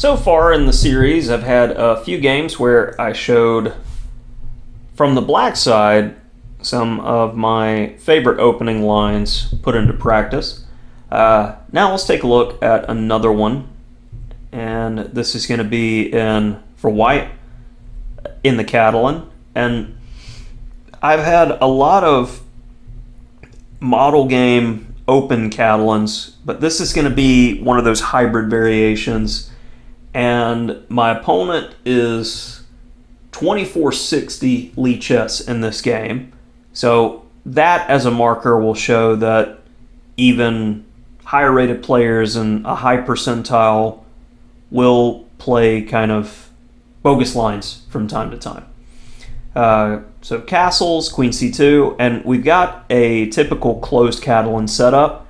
So far in the series, I've had a few games where I showed, from the black side, some of my favorite opening lines put into practice. Now let's take a look at another one, and this is going to be for white in the Catalan. And I've had a lot of model game open Catalans, but this is going to be one of those hybrid variations. And my opponent is 2460 Lichess in this game. So that as a marker will show that even higher rated players and a high percentile will play kind of bogus lines from time to time. So castles, queen c2, and we've got a typical closed Catalan setup,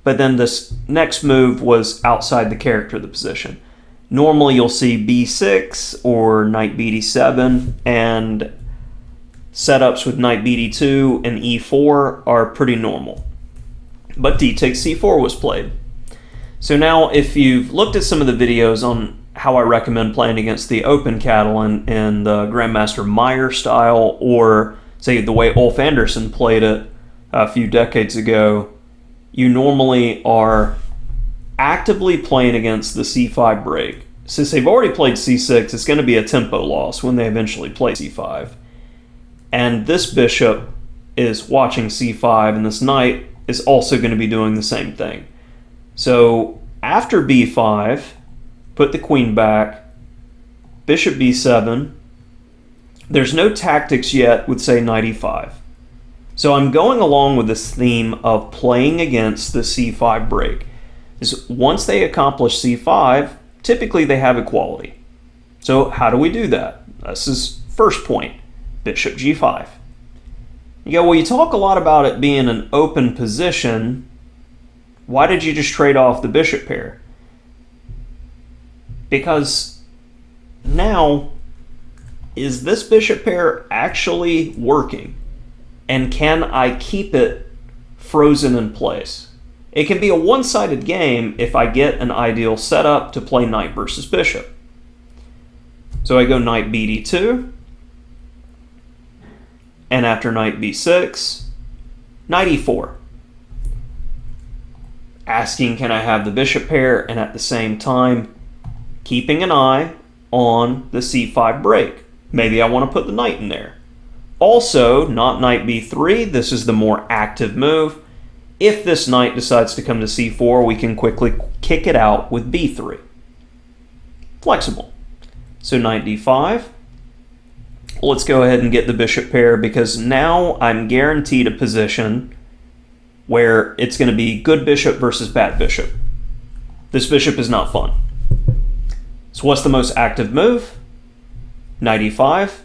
but then this next move was outside the character of the position. Normally you'll see b6 or knight bd7, and setups with knight bd2 and e4 are pretty normal. But d takes c4 was played. So now if you've looked at some of the videos on how I recommend playing against the open Catalan in the Grandmaster Meyer style, or say the way Ulf Andersson played it a few decades ago, you normally are actively playing against the c5 break. Since they've already played c6, it's going to be a tempo loss when they eventually play c5. And this bishop is watching c5, and this knight is also going to be doing the same thing. So after b5, put the queen back, bishop b7. There's no tactics yet with, say, knight e5. So I'm going along with this theme of playing against the c5 break. Once they accomplish c5, typically they have equality. So how do we do that? This is first point, bishop g5. You go, well, you talk a lot about it being an open position. Why did you just trade off the bishop pair? Because now, is this bishop pair actually working? And can I keep it frozen in place? It can be a one-sided game if I get an ideal setup to play knight versus bishop. So I go knight bd2, and after knight b6, knight e4. Asking, can I have the bishop pair, and at the same time keeping an eye on the c5 break. Maybe I want to put the knight in there. Also, not knight b3, this is the more active move. If this knight decides to come to c4, we can quickly kick it out with b3. Flexible. So knight d5. Let's go ahead and get the bishop pair, because now I'm guaranteed a position where it's going to be good bishop versus bad bishop. This bishop is not fun. So what's the most active move? Knight e5.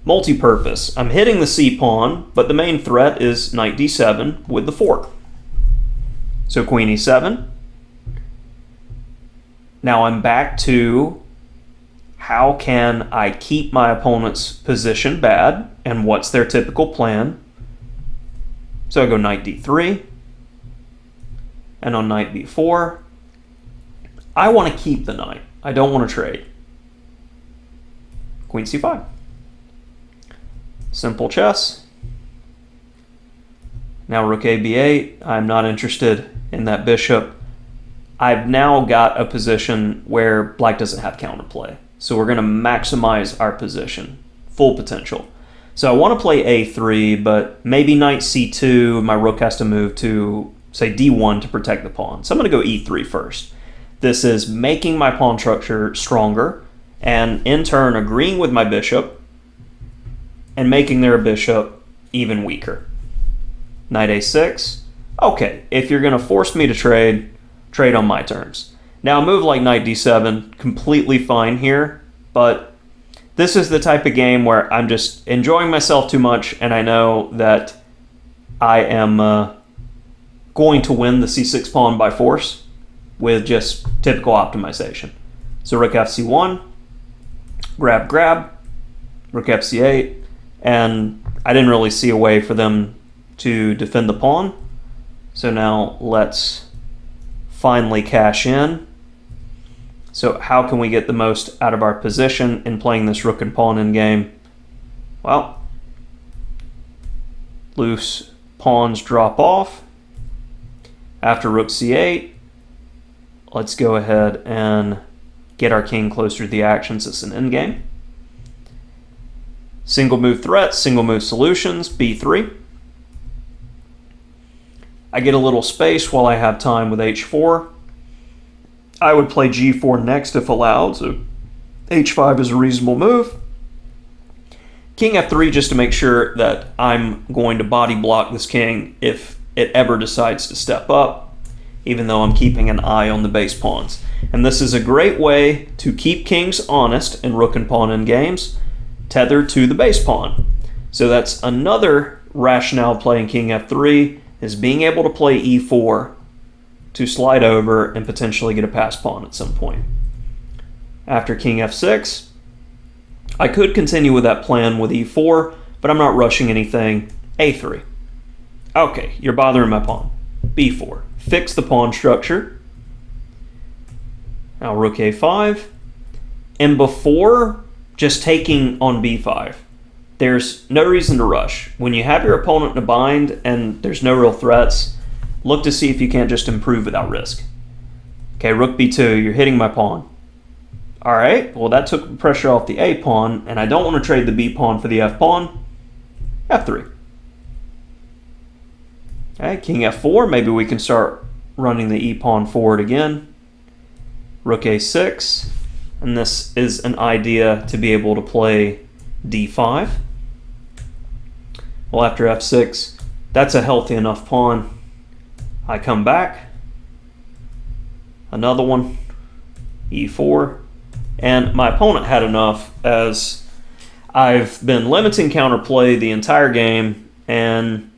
Multi-purpose. I'm hitting the c-pawn, but the main threat is knight d7 with the fork. So queen e7. Now I'm back to how can I keep my opponent's position bad, and what's their typical plan. So I go knight d3, and on knight b4, I want to keep the knight. I don't want to trade. Queen c5. Simple chess. Now rook a b8. I'm not interested in that bishop. I've now got a position where black doesn't have counterplay. So we're going to maximize our position. Full potential. So I want to play a3, but maybe knight c2. My rook has to move to, say, d1 to protect the pawn. So I'm going to go e3 first. This is making my pawn structure stronger, and in turn agreeing with my bishop and making their bishop even weaker. Knight a6. Okay, if you're going to force me to trade, trade on my terms. Now a move like knight d7, completely fine here, but this is the type of game where I'm just enjoying myself too much, and I know that I am going to win the c6 pawn by force with just typical optimization. So rook fc1, grab, grab, rook fc8, and I didn't really see a way for them to defend the pawn. So now let's finally cash in. So how can we get the most out of our position in playing this rook and pawn endgame? Well, loose pawns drop off. After rook c8, let's go ahead and get our king closer to the actions. It's an endgame. Single move threats, single move solutions, b3. I get a little space while I have time with h4. I would play g4 next if allowed, so h5 is a reasonable move. King f3 just to make sure that I'm going to body block this king if it ever decides to step up, even though I'm keeping an eye on the base pawns. And this is a great way to keep kings honest in rook and pawn endgames, tethered to the base pawn. So that's another rationale playing king f3, is being able to play e4 to slide over and potentially get a passed pawn at some point. After king f6, I could continue with that plan with e4, but I'm not rushing anything. a3. Okay, you're bothering my pawn. b4. Fix the pawn structure. Now rook a5. And before just taking on b5, there's no reason to rush. When you have your opponent in a bind and there's no real threats, look to see if you can't just improve without risk. Okay, rook b2, you're hitting my pawn. All right, well that took pressure off the a pawn, and I don't want to trade the b pawn for the f pawn. f3. Okay, king f4, maybe we can start running the e pawn forward again. Rook a6, and this is an idea to be able to play d5. Well, after f6, that's a healthy enough pawn. I come back, another one, e4, and my opponent had enough, as I've been limiting counterplay the entire game, and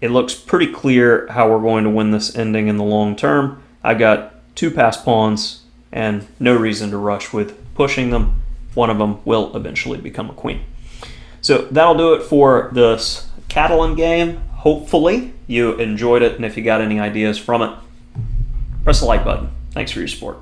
it looks pretty clear how we're going to win this ending in the long term. I've got two passed pawns and no reason to rush with pushing them. One of them will eventually become a queen. So that'll do it for this Catalan game. Hopefully you enjoyed it, and if you got any ideas from it, press the like button. Thanks for your support.